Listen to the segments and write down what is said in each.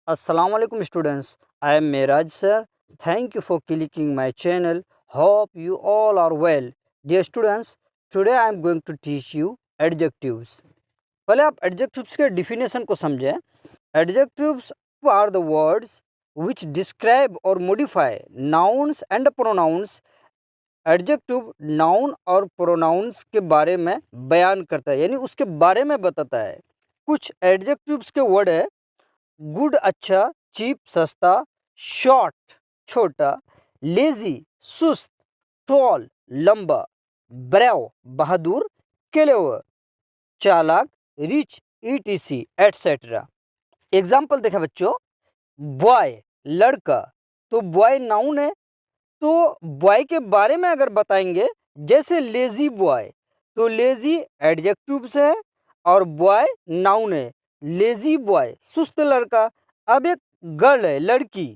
Assalamu alaikum students. I am Miraj sir. Thank you for clicking my channel. Hope you all are well. Dear students, today I am going to teach you adjectives. पहले आप adjectives के definition को समझें. Adjectives are the words which describe or modify nouns and pronouns. Adjective noun और pronounce के बारे में बयान करता है, यानी उसके बारे में बताता है. कुछ एडजेक्टिव्स के वर्ड है गुड अच्छा, चीप सस्ता, शॉर्ट छोटा, लेजी सुस्त, टॉल लंबा, ब्रेव बहादुर, क्लेवर चालाक, रिच ईटीसी एटसेट्रा. एग्जाम्पल देखें बच्चों. बॉय लड़का, तो बॉय नाउन है, तो बॉय के बारे में अगर बताएंगे जैसे लेजी बॉय, तो लेजी एडजेक्टिव से है और बॉय नाउन है. लेजी बॉय सुस्त लड़का. अब एक गर्ल है लड़की,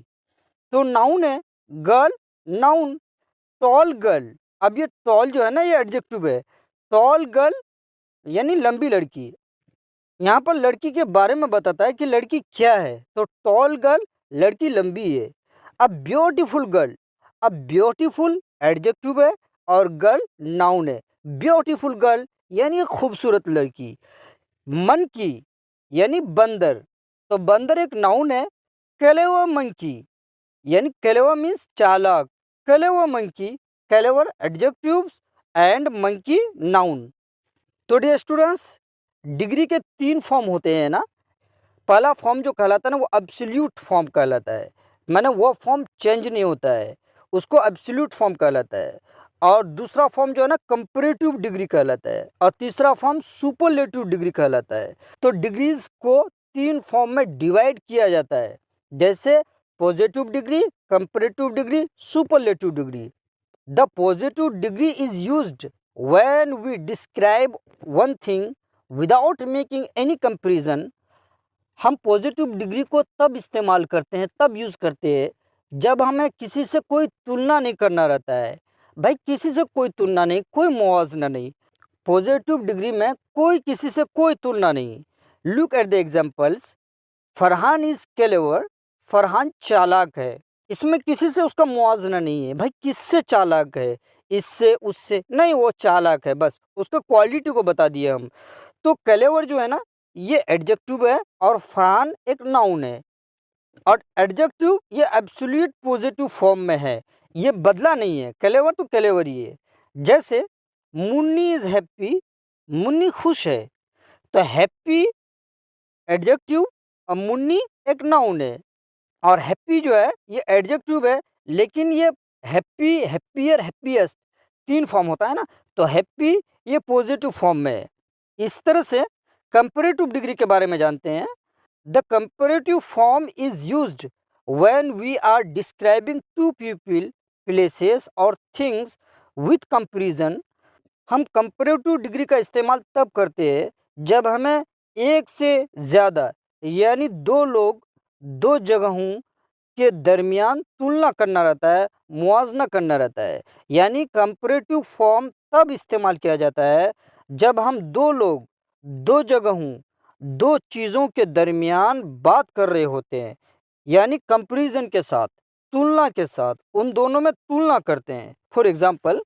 तो नाउन है गर्ल नाउन. टॉल गर्ल, अब ये टॉल जो है ना ये एडजेक्टिव है. टॉल गर्ल यानी लंबी लड़की. यहाँ पर लड़की के बारे में बताता है कि लड़की क्या है, तो टॉल गर्ल लड़की लंबी है. अब ब्यूटीफुल गर्ल, अब ब्यूटीफुल एडजेक्टिव है और गर्ल नाउन है. ब्यूटीफुल गर्ल यानी एक खूबसूरत लड़की. मंकी यानी बंदर, तो बंदर एक नाउन है. क्लेवर मंकी यानी क्लेवर मीन्स चालाक. Clever monkey, clever adjectives and monkey noun. तो डियर स्टूडेंट्स, डिग्री के 3 फॉर्म होते हैं ना. पहला फॉर्म जो कहलाता है ना वो एब्सोल्यूट फॉर्म कहलाता है, माने वो फॉर्म चेंज नहीं होता है, उसको एब्सोल्यूट फॉर्म कहलाता है. और दूसरा फॉर्म जो है ना कंपैरेटिव डिग्री कहलाता है, और तीसरा फॉर्म सुपरलेटिव डिग्री कहलाता है. तो डिग्रीज को 3 फॉर्म में डिवाइड किया जाता है, जैसे positive degree, comparative degree, superlative degree. The positive degree is used when we describe one thing without making any comparison. हम पॉजिटिव डिग्री को तब इस्तेमाल करते हैं, तब यूज़ करते हैं जब हमें किसी से कोई तुलना नहीं करना रहता है. भाई किसी से कोई तुलना नहीं, कोई मुआवजा नहीं. पॉजिटिव डिग्री में कोई किसी से कोई तुलना नहीं. Look at the examples. Farhan is clever, Farhan चालाक है. इसमें किसी से उसका मुआवजा नहीं है. भाई किससे चालाक है, इससे उससे नहीं, वो चालाक है, बस उसका क्वालिटी को बता दिए हम. तो क्लेवर जो है ना ये एडजेक्टिव है और फरहान एक नाउन है. और एडजेक्टिव ये एब्सोल्यूट पॉजिटिव फॉर्म में है, ये बदला नहीं है. क्लेवर तो क्लेवर ही है. जैसे मुन्नी इज हैप्पी, मुन्नी खुश है, तो हैप्पी एडजेक्टिव और मुन्नी एक नाउन है. और हैप्पी जो है ये एडजेक्टिव है, लेकिन ये हैप्पी, हैप्पियर, हैप्पीएस्ट 3 फॉर्म होता है ना, तो हैप्पी ये पॉजिटिव फॉर्म में है. इस तरह से कंपैरेटिव डिग्री के बारे में जानते हैं. The comparative form is used when we are describing to people, places और थिंग्स विथ कंपैरिजन. हम कंपैरेटिव डिग्री का इस्तेमाल तब करते हैं जब हमें एक से ज़्यादा यानी 2 लोग, 2 जगहों के दरमियान तुलना करना रहता है, मुआवजा करना रहता है. यानी कंपैरेटिव फॉर्म तब इस्तेमाल किया जाता है जब हम 2 लोग, 2 जगहों, 2 चीज़ों के दरमियान बात कर रहे होते हैं, यानी कंपैरिजन के साथ, तुलना के साथ, उन दोनों में तुलना करते हैं. For example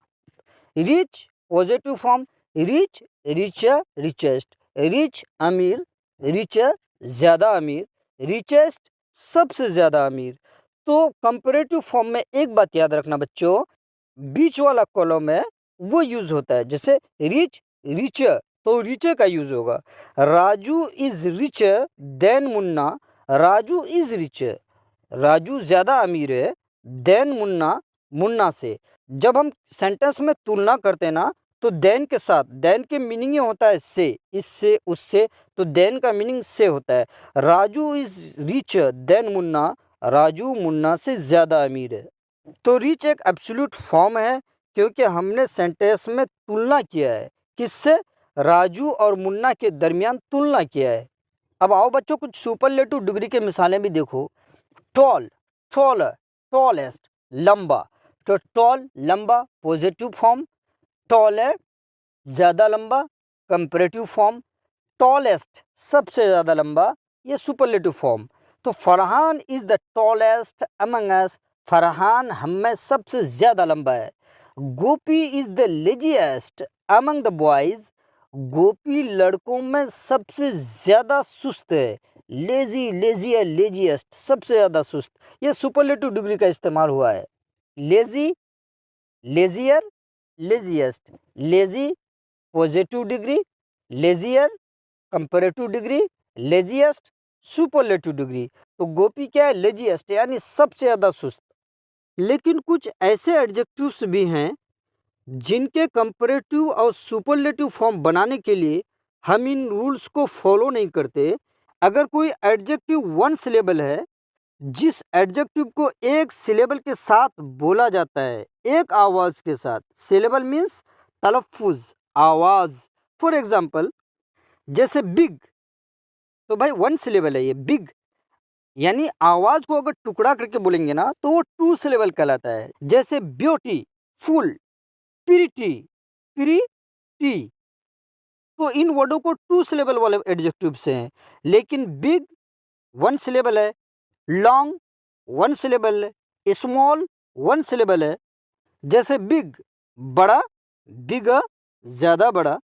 rich positive form, rich richer richest, rich अमीर, रिचर ज़्यादा अमीर, रिचेस्ट सबसे ज़्यादा अमीर. तो कंपैरेटिव फॉर्म में एक बात याद रखना बच्चों, बीच वाला कॉलम है वो यूज़ होता है. जैसे रिच रिचर, तो रिचर का यूज़ होगा. Raju is richer than Munna, Raju is richer, Raju ज़्यादा अमीर है देन मुन्ना, मुन्ना से. जब हम सेंटेंस में तुलना करते हैं ना, तो देन के साथ, देन के मीनिंग ये होता है से, इससे उससे, तो देन का मीनिंग से होता है. Raju is richer than Munna, Raju Munna से ज़्यादा अमीर है. तो रिच एक एब्सोल्यूट फॉर्म है क्योंकि हमने सेंटेंस में तुलना किया है. किससे? राजू और मुन्ना के दरमियान तुलना किया है. अब आओ बच्चों कुछ सुपरलेटिव डिग्री के मिसालें भी देखो. टॉल, टॉलर, टॉलेस्ट लंबा, तो टॉल लंबा पॉजिटिव फॉर्म, टॉलर ज़्यादा लंबा कंपैरेटिव फॉर्म, टॉलेस्ट सबसे ज़्यादा लंबा ये सुपरलेटिव फॉर्म. तो Farhan is the tallest among us, Farhan हम में सबसे ज्यादा लंबा है। Gopi is the laziest among the boys, Gopi लड़कों में सबसे ज्यादा सुस्त है। लेजी, लेजियर, लेजिएस्ट, सबसे ज्यादा सुस्त, ये सुपरलेटिव डिग्री का इस्तेमाल हुआ है। Lazy, leisure, laziest. Lazy positive degree, leisure comparative degree, laziest superlative degree. तो गोपी क्या है? लेजिएस्ट यानी सबसे ज्यादा सुस्त। लेकिन कुछ ऐसे एडजेक्टिव्स भी हैं जिनके कंपैरेटिव और सुपरलेटिव फॉर्म बनाने के लिए हम इन रूल्स को फॉलो नहीं करते। अगर कोई एडजेक्टिव वन सिलेबल है, जिस एडजेक्टिव को एक सिलेबल के साथ बोला जाता है, एक आवाज के साथ, सिलेबल मीन्स तलफ्फुज, आवाज। फॉर एग्जाम्पल जैसे बिग, तो भाई वन सिलेबल है ये बिग, यानी आवाज को अगर टुकड़ा करके बोलेंगे ना तो वो टू सिलेबल कहलाता है। जैसे ब्यूटी, फुल, प्रिटी, प्रिटी, तो इन वर्डों को टू सिलेबल वाले एडजेक्टिव से हैं। लेकिन बिग वन सिलेबल है, लॉन्ग वन सिलेबल है, स्मॉल वन सिलेबल है। जैसे बिग बड़ा, बिगर ज्यादा बड़ा,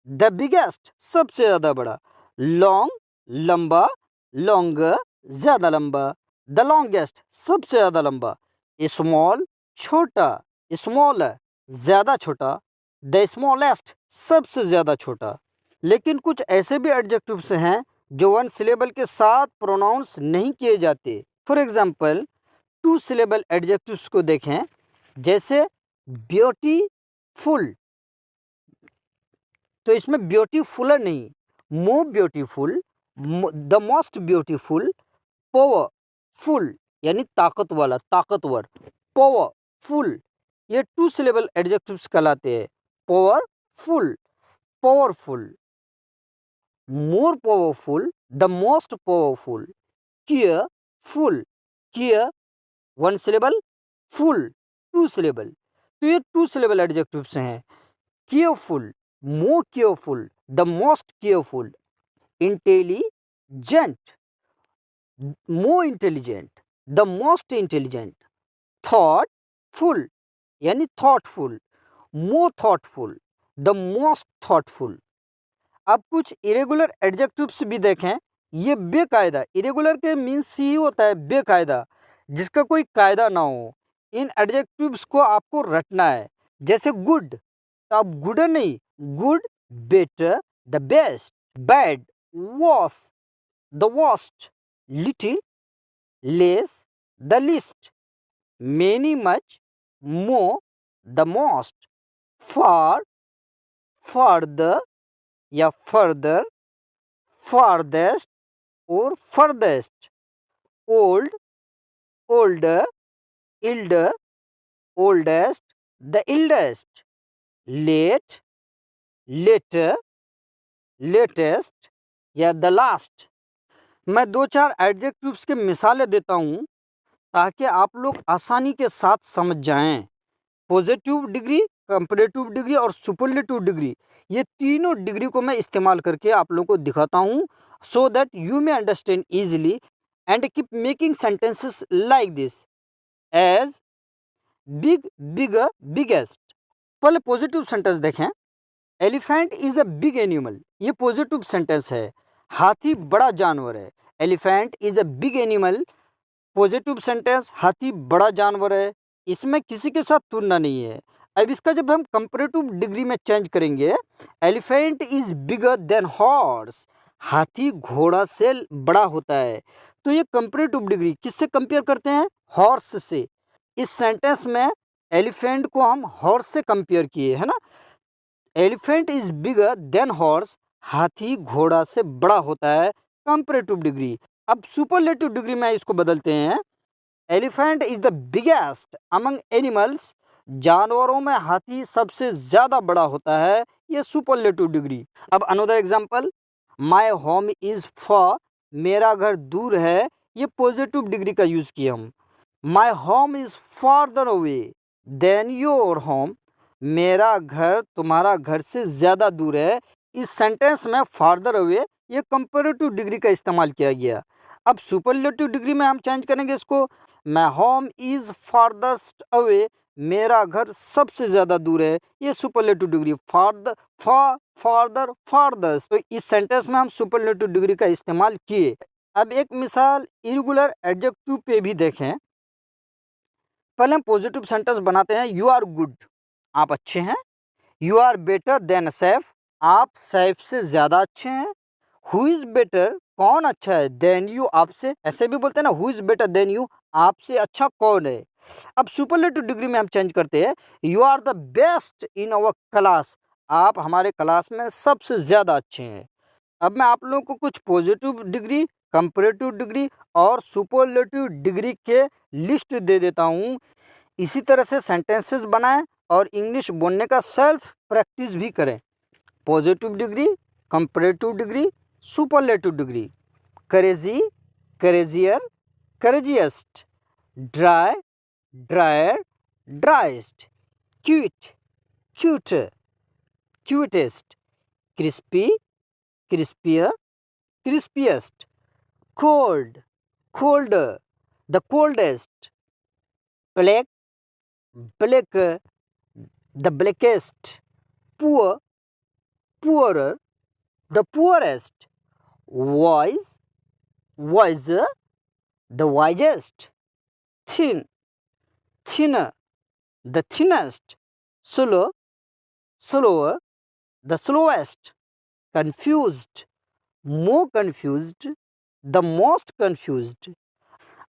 द बिगेस्ट सबसे ज्यादा बड़ा, लॉन्ग लंबा, लॉन्गर ज्यादा लंबा, द लॉन्गेस्ट सबसे ज्यादा लंबा, स्मॉल छोटा, स्मॉल ज्यादा छोटा, द स्मॉलेस्ट सबसे ज्यादा छोटा। लेकिन कुछ ऐसे भी एडजेक्टिव्स हैं जो वन सिलेबल के साथ प्रोनाउंस नहीं किए जाते। For example to syllable adjectives को देखें, जैसे ब्यूटीफुल, तो इसमें ब्यूटीफुलर नहीं, more beautiful, the most beautiful, powerful यानी ताकत वाला, ताकतवर, पावरफुल, ये टू सिलेबल एडजेक्टिव्स कहलाते हैं। Powerful, powerful, more powerful, the most powerful, careful, care one syllable, ful two syllable, तो ये टू सिलेबल एडजेक्टिव्स हैं। Careful, more careful, the most careful, intelligent, more intelligent, the most intelligent, thoughtful यानी thoughtful, more thoughtful, the most thoughtful. अब कुछ irregular adjectives भी देखें, ये बेकायदा, इरेगुलर के मीन्स ही होता है बेकायदा, जिसका कोई कायदा ना हो। इन एडजेक्टिव्स को आपको रटना है। जैसे गुड, तो आप गुड नहीं, good, better, the best, bad, worse, the worst, little, less, the least, many, much, more, the most, far, farther या फर्दर, फारदेस्ट और furthest, old, older, elder, oldest, the eldest, late, later, latest या the last. मैं दो चार adjectives के मिसालें देता हूँ ताकि आप लोग आसानी के साथ समझ जाएं। पॉजिटिव डिग्री, कंपैरेटिव डिग्री और सुपरलेटिव डिग्री, ये तीनों डिग्री को मैं इस्तेमाल करके आप लोगों को दिखाता हूँ, so that you may understand easily and keep making sentences like this as big, bigger, biggest. पहले पॉजिटिव सेंटेंस देखें, elephant is a big animal, ये पॉजिटिव सेंटेंस है। हाथी बड़ा जानवर है, elephant is a big animal, positive sentence, हाथी बड़ा जानवर है, इसमें किसी के साथ तुलना नहीं है। अब इसका जब हम कंपैरेटिव डिग्री में चेंज करेंगे, elephant is bigger than horse, हाथी घोड़ा से बड़ा होता है। तो ये कंपैरेटिव डिग्री किससे कंपेयर करते हैं? हॉर्स से। इस सेंटेंस में एलिफेंट को हम हॉर्स से कंपेयर किए है ना। Elephant is bigger than horse, हाथी घोड़ा से बड़ा होता है, कंपैरेटिव डिग्री। अब सुपरलेटिव डिग्री में इसको बदलते हैं, elephant is the biggest among animals, जानवरों में हाथी सबसे ज्यादा बड़ा होता है, ये सुपरलेटिव डिग्री। अब another example, my home is for, मेरा घर दूर है, ये पॉजिटिव डिग्री का यूज किया हम। My home is farther away than your home, मेरा घर तुम्हारा घर से ज्यादा दूर है। इस सेंटेंस में फार्दर अवे ये कंपैरेटिव डिग्री का इस्तेमाल किया गया। अब सुपरलेटिव डिग्री में हम चेंज करेंगे इसको, माई होम इज फारदस्ट अवे, मेरा घर सबसे ज्यादा दूर है। ये सुपरलेटिव डिग्री फार्दर फारदस्ट। तो इस सेंटेंस में हम सुपरलेटिव डिग्री का इस्तेमाल किए। अब एक मिसाल इरेगुलर एडजेक्टिव पे भी देखें। पहले हम पॉजिटिव सेंटेंस बनाते हैं। यू आर गुड, आप अच्छे हैं। You are better than Saif, आप सैफ से ज्यादा अच्छे हैं। हु इज बेटर, कौन अच्छा है, देन यू, आपसे। ऐसे भी बोलते हैं ना, who is better than you, आपसे अच्छा कौन है। अब सुपरलेटिव डिग्री में हम चेंज करते हैं। You are the best in our class, आप हमारे क्लास में सबसे ज्यादा अच्छे हैं। अब मैं आप लोगों को कुछ पॉजिटिव डिग्री, कंपैरेटिव डिग्री और सुपरलेटिव डिग्री के लिस्ट दे देता हूँ। इसी तरह से सेंटेंसेस बनाएं और इंग्लिश बोलने का सेल्फ प्रैक्टिस भी करें। Positive degree, comparative degree, superlative degree. Crazy, crazier, craziest. Dry, drier, driest. Cute, cuter, cutest. Crispy, crispier, crispiest. Cold, colder, the coldest. Black, blacker, the blackest. Poor, poorer, the poorest. Wise, wiser, the wisest. Thin, thinner, the thinnest. Slow, slower, the slowest. Confused, more confused, the most confused.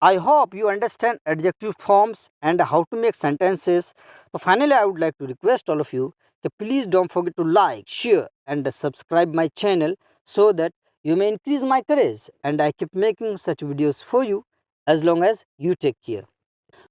I hope you understand adjective forms and how to make sentences. So finally, I would like to request all of you that please don't forget to like, share and subscribe my channel so that you may increase my courage and I keep making such videos for you as long as you take care.